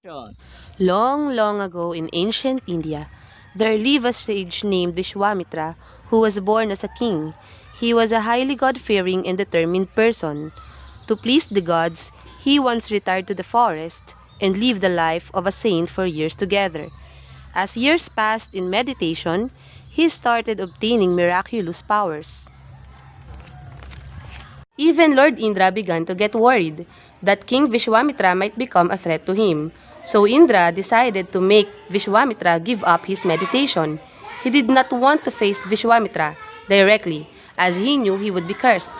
Yun. Long, long ago in ancient India, there lived a sage named Vishwamitra who was born as a king. He was a highly God-fearing and determined person. To please the gods, he once retired to the forest and lived the life of a saint for years together. As years passed in meditation, he started obtaining miraculous powers. Even Lord Indra began to get worried that King Vishwamitra might become a threat to him. So Indra decided to make Vishwamitra give up his meditation. He did not want to face Vishwamitra directly, as he knew he would be cursed.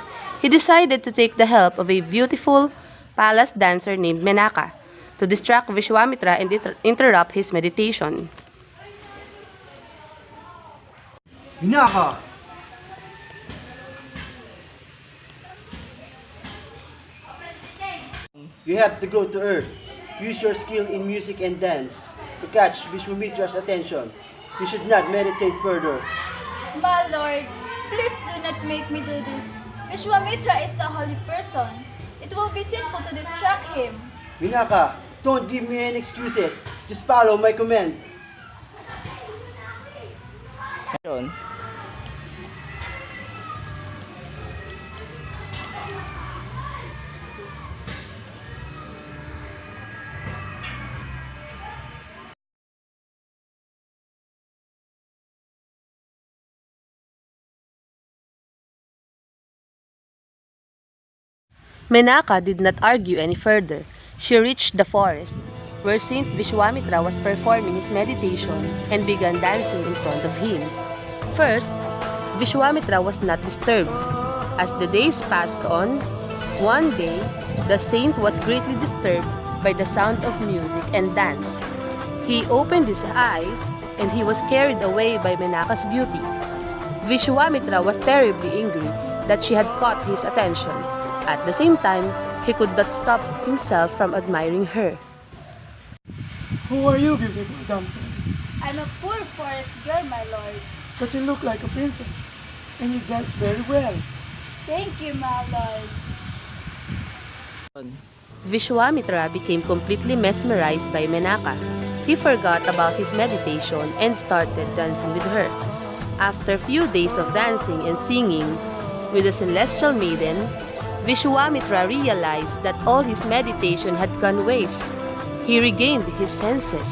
He decided to take the help of a beautiful palace dancer named Menaka to distract Vishwamitra and interrupt his meditation. Hinaka! You have to go to Earth. Use your skill in music and dance to catch Vishwamitra's attention. You should not meditate further. My lord, please do not make me do this. Vishwamitra is a holy person. It will be sinful to distract him. Hinaka, don't give me any excuses. Just follow my command. Yun. Menaka did not argue any further. She reached the forest, where Saint Vishwamitra was performing his meditation and began dancing in front of him. First, Vishwamitra was not disturbed. As the days passed on, one day, the saint was greatly disturbed by the sound of music and dance. He opened his eyes and he was carried away by Menaka's beauty. Vishwamitra was terribly angry that she had caught his attention. At the same time, he could not stop himself from admiring her. Who are you, beautiful damsel? I'm a poor forest girl, my lord. But you look like a princess, and you dance very well. Thank you, my lord. Yun. Vishwamitra became completely mesmerized by Menaka. He forgot about his meditation and started dancing with her. After few days of dancing and singing with the celestial maiden, Vishwamitra realized that all his meditation had gone waste. He regained his senses.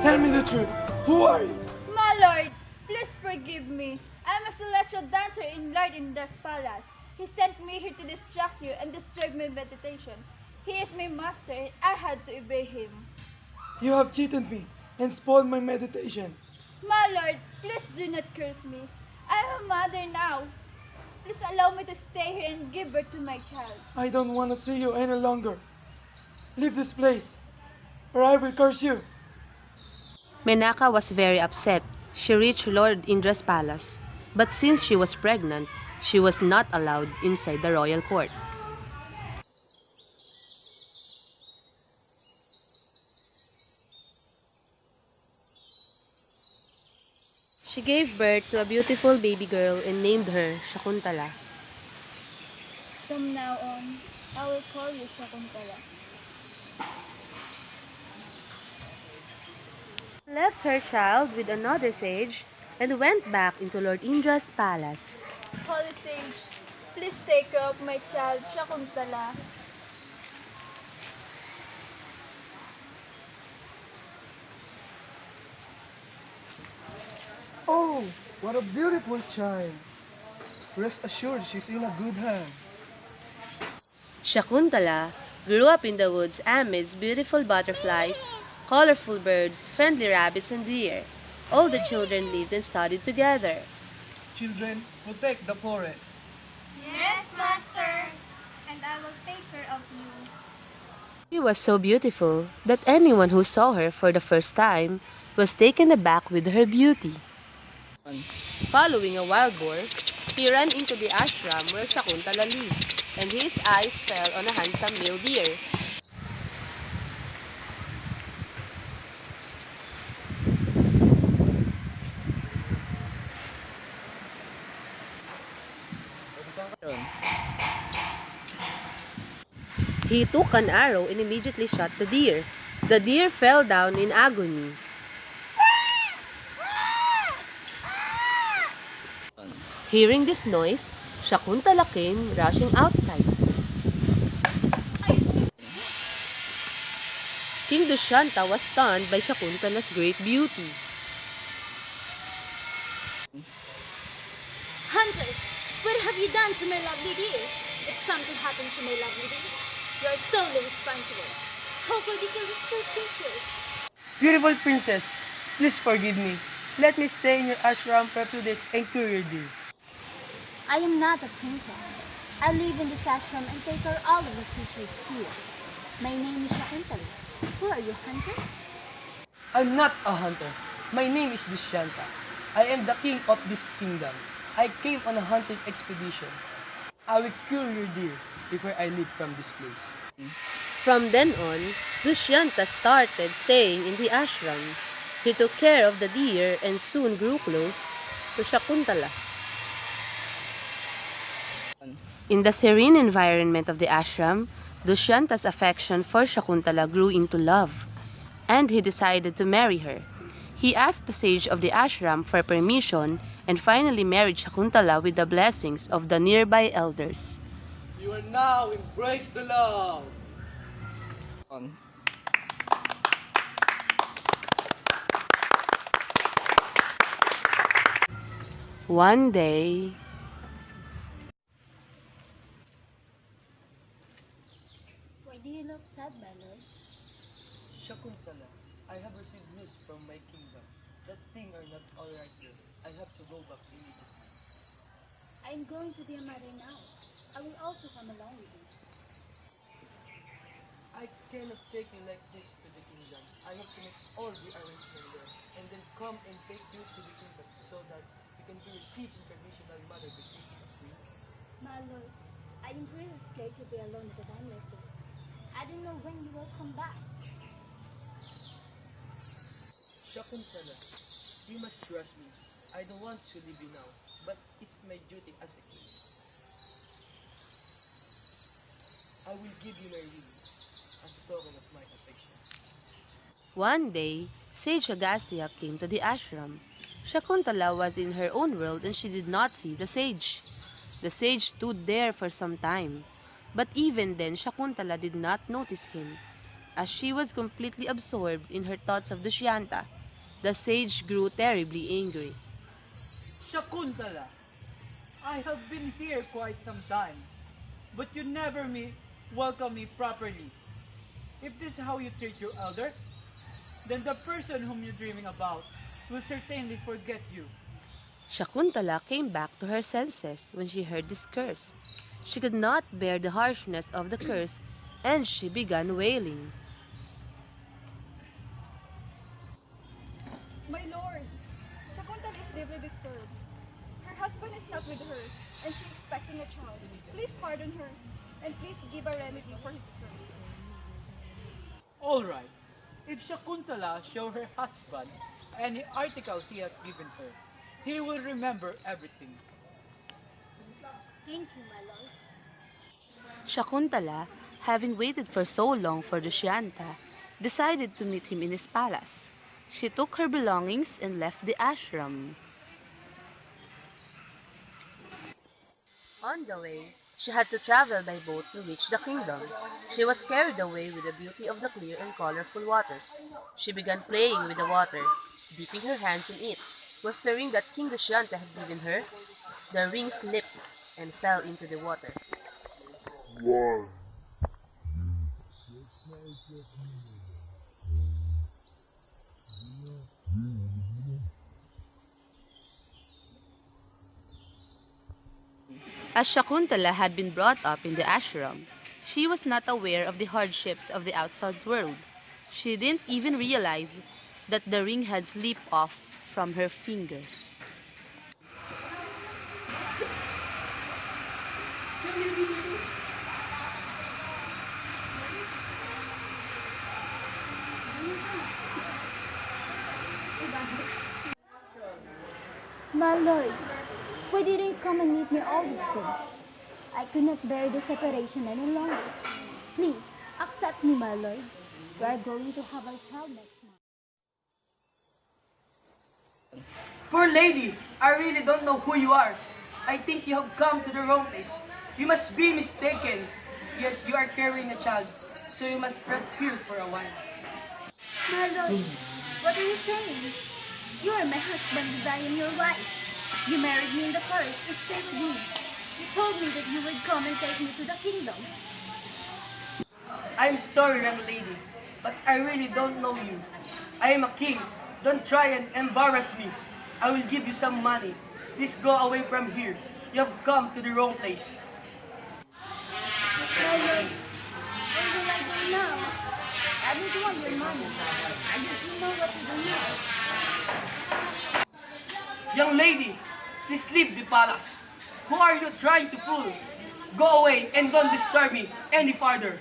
Tell me the truth. Who are you? My lord, please forgive me. I'm a celestial dancer in Lord Indra's palace. He sent me here to distract you and disturb my meditation. He is my master and I had to obey him. You have cheated me and spoiled my meditation. My lord, please do not curse me. I'm a mother now. Please allow me to stay here and give birth to my child. I don't want to see you any longer. Leave this place, or I will curse you. Menaka was very upset. She reached Lord Indra's palace, but since she was pregnant, she was not allowed inside the royal court. She gave birth to a beautiful baby girl and named her Shakuntala. From now on, I will call you Shakuntala. Left her child with another sage and went back into Lord Indra's palace. Holy Sage, please take care of my child Shakuntala. Oh, what a beautiful child. Rest assured she's in a good hand. Shakuntala grew up in the woods amidst beautiful butterflies, colorful birds, friendly rabbits, and deer. All the children lived and studied together. Children, protect the forest. Yes, Master. And I will take care of you. She was so beautiful that anyone who saw her for the first time was taken aback with her beauty. Yun. Following a wild boar, he ran into the ashram where Shakuntala lived, and his eyes fell on a handsome male deer. Yun. He took an arrow and immediately shot the deer. The deer fell down in agony. Hearing this noise, Shakuntala came rushing outside. King Dushyanta was stunned by Shakuntala's great beauty. Hunter, what have you done to my lovely deer? If something happens to my lovely deer, you are solely responsible. How could you kill this poor creature? Beautiful princess, please forgive me. Let me stay in your ashram for a few days and cure your deer. I am not a princess. I live in this ashram and take care of all of the creatures here. My name is Shakuntala. Who are you, Hunter? I'm not a hunter. My name is Dushyanta. I am the king of this kingdom. I came on a hunting expedition. I will cure your deer before I leave from this place. From then on, Dushyanta started staying in the ashram. He took care of the deer and soon grew close to Shakuntala. In the serene environment of the ashram, Dushyanta's affection for Shakuntala grew into love, and he decided to marry her. He asked the sage of the ashram for permission and finally married Shakuntala with the blessings of the nearby elders. You are now embrace the love. One day, Why do you look sad, my lord? Shakuntala, I have received news from my kingdom that things are not alright here. I have to go back immediately. I'm going to be a mother now. I will also come along with you. I cannot take you like this to the kingdom. I have to make all the arrangements there and then come and take you to the kingdom so that you can receive information that your mother became a queen. My lord, I am really scared to be alone at a time like this. I don't know when you will come back. Shakuntala, you must trust me. I don't want to leave you now, but it's my duty as a king. I will give you my ring as a token of my affection. one day, Sage Agastya came to the ashram. Shakuntala was in her own world and she did not see the sage. The sage stood there for some time, but even then Shakuntala did not notice him, as she was completely absorbed in her thoughts of Dushyanta. The sage grew terribly angry. Shakuntala, I have been here quite some time, but you never welcome me properly. If this is how you treat your elder, then the person whom you're dreaming about will certainly forget you. Shakuntala came back to her senses when she heard this curse. She could not bear the harshness of the curse, and she began wailing. My lord, Shakuntala is deeply disturbed. Her husband is not with her, and she is expecting a child. Please pardon her, and please give a remedy for his curse. All right. If Shakuntala show her husband any article he has given her, he will remember everything. Thank you, my lord. Shakuntala, having waited for so long for Dushyanta, decided to meet him in his palace. She took her belongings and left the ashram. On the way, she had to travel by boat to reach the kingdom. She was carried away with the beauty of the clear and colorful waters. She began playing with the water, dipping her hands in it. With the ring that King Dushyanta had given her, the ring slipped and fell into the water. As Shakuntala had been brought up in the ashram, she was not aware of the hardships of the outside world. She didn't even realize that the ring had slipped off from her finger. My lord, why didn't you come and meet me all these days? I could not bear the separation any longer. Please, My lord, we are going to have our child next month. Poor lady, I really don't know who you are. I think you have come to the wrong place. You must be mistaken. Yet you are carrying a child, so you must rest here for a while. My lord, what are you saying? You are my husband and I am your wife. You married me in the forest to save me. You told me that you would come and take me to the kingdom. I'm sorry, young lady, but I really don't know you. I am a king. Don't try and embarrass me. I will give you some money. Please go away from here. You have come to the wrong place. My lord, what will I do now? I don't want your money. I just know what to do now. Young lady, please leave the palace. Who are you trying to fool? Go away and don't disturb me any further.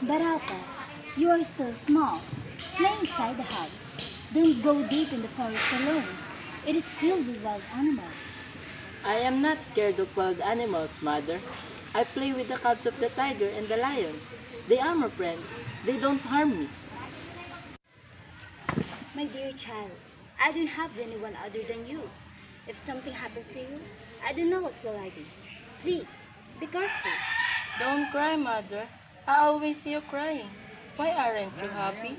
Barata, you are still small. Play inside the house. Don't go deep in the forest alone. It is filled with wild animals. I am not scared of wild animals, mother. I play with the cubs of the tiger and the lion. They are my friends. They don't harm me. My dear child, I don't have anyone other than you. If something happens to you, I don't know what will I do. Please, be careful. Don't cry, mother. I always see you crying. Why aren't you happy?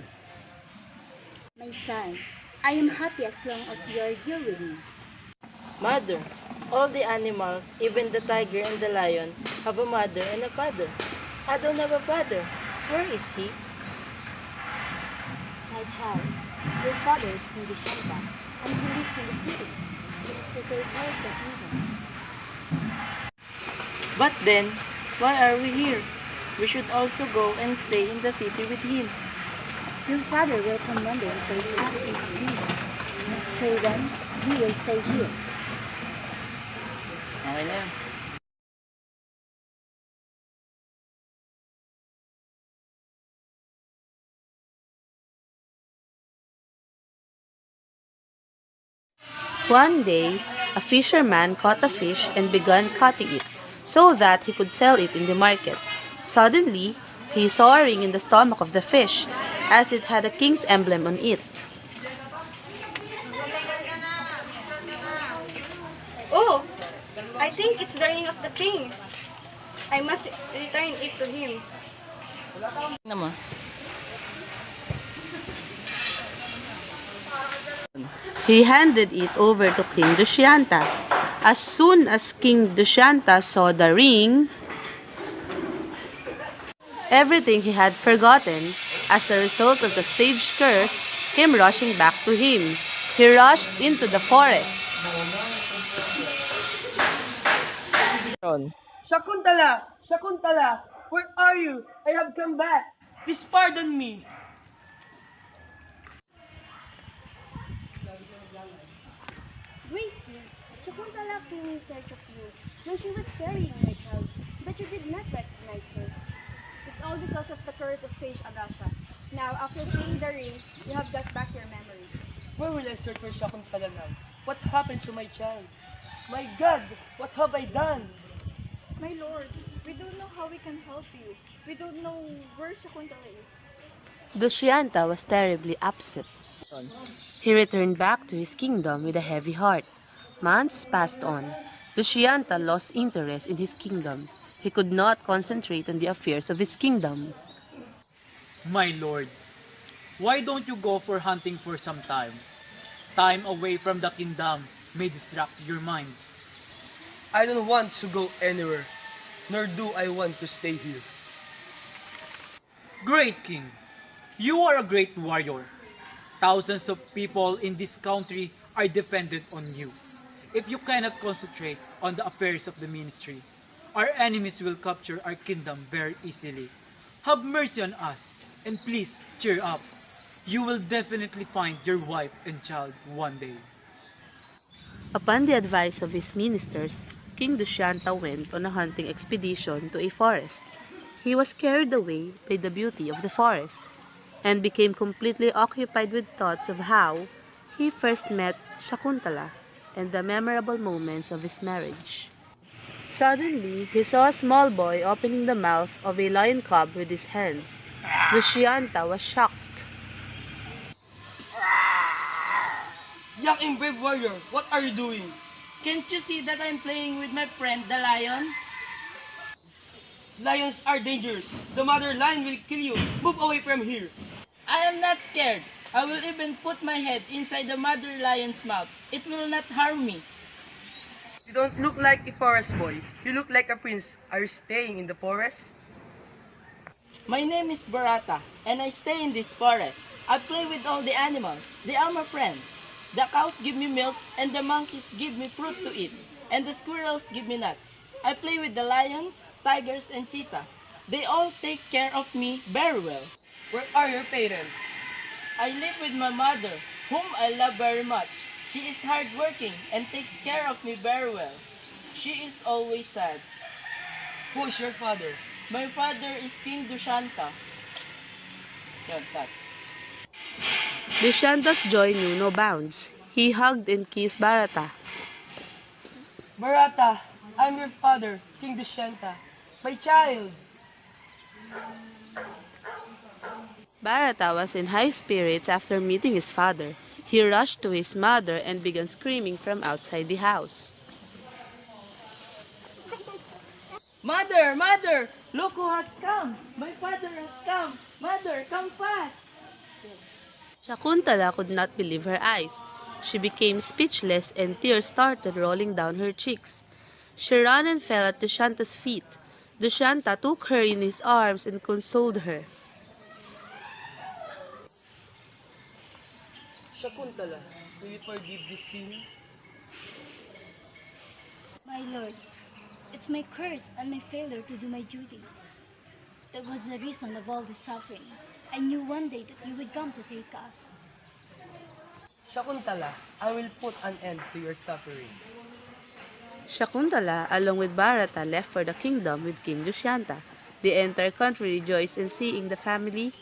My son, I am happy as long as you are here with me. Mother, all the animals, even the tiger and the lion, have a mother and a father. I don't have a father. Where is he? My child, your father is Nidishanta, and he lives in the city. He is to take care of the kingdom. But then, why are we here? We should also go and stay in the city with him. Your father will come Monday and take us to his kingdom. Till then, we will stay here. Okay na yan. One day, a fisherman caught a fish and began cutting it so that he could sell it in the market. Suddenly, he saw a ring in the stomach of the fish, as it had a king's emblem on it. Oh, I think it's the ring of the king. I must return it to him. Naman. He handed it over to King Dushyanta. As soon as King Dushyanta saw the ring, everything he had forgotten, as a result of the stage curse, came rushing back to him. He rushed into the forest. Shakuntala! Shakuntala! Where are you? I have come back. Please pardon me. Great king, Shakuntala came in search of you when she was carrying my child, but you did not recognize her. It's all because of the curse of Sage Agasha. Now, after seeing the ring, you have got back your memory. Where will I search for Shakuntala now? What happened to my child? My God, what have I done? My lord, we don't know how we can help you. We don't know where Shakuntala is. Dushyanta was terribly upset. He returned back to his kingdom with a heavy heart. Months passed on. Dushyanta lost interest in his kingdom. He could not concentrate on the affairs of his kingdom. My lord, why don't you go for hunting for some time? Time away from the kingdom may distract your mind. I don't want to go anywhere, nor do I want to stay here. Great king, you are a great warrior. Thousands of people in this country are dependent on you. If you cannot concentrate on the affairs of the ministry, our enemies will capture our kingdom very easily. Have mercy on us, and please cheer up. You will definitely find your wife and child one day. Upon the advice of his ministers, King Dushyanta went on a hunting expedition to a forest. He was carried away by the beauty of the forest, and became completely occupied with thoughts of how he first met Shakuntala and the memorable moments of his marriage. Suddenly, he saw a small boy opening the mouth of a lion cub with his hands. Dushyanta was shocked. Young and brave warrior, what are you doing? Can't you see that I'm playing with my friend the lion? Lions are dangerous. The mother lion will kill you. Move away from here. I am not scared. I will even put my head inside the mother lion's mouth. It will not harm me. You don't look like a forest boy. You look like a prince. Are you staying in the forest? My name is Barata, and I stay in this forest. I play with all the animals. They are my friends. The cows give me milk, and the monkeys give me fruit to eat, and the squirrels give me nuts. I play with the lions, tigers, and cheetah. They all take care of me very well. Where are your parents? I live with my mother, whom I love very much. She is hardworking and takes care of me very well. She is always sad. Who is your father? My father is King Dushyanta. Dusyanta's joy knew no bounds. He hugged and kissed Bharata. Bharata, I'm your father, King Dushyanta. My child. Bharata was in high spirits after meeting his father. He rushed to his mother and began screaming from outside the house. Mother, mother, look who has come. My father has come. Mother, come fast. Shakuntala could not believe her eyes. She became speechless and tears started rolling down her cheeks. She ran and fell at Dusyanta's feet. Dushyanta took her in his arms and consoled her. Shakuntala, will you forgive this sin? My lord, it's my curse and my failure to do my duties. That was the reason of all the suffering. I knew one day that you would come to take us. Shakuntala, I will put an end to your suffering. Shakuntala, along with Bharata, left for the kingdom with King Dushyanta. The entire country rejoiced in seeing the family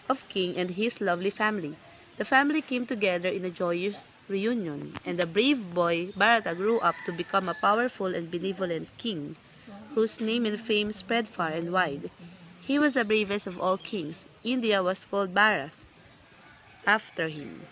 of King and his lovely family. The family came together in a joyous reunion, and the brave boy Bharata grew up to become a powerful and benevolent king, whose name and fame spread far and wide. He was the bravest of all kings. India was called Bharat after him.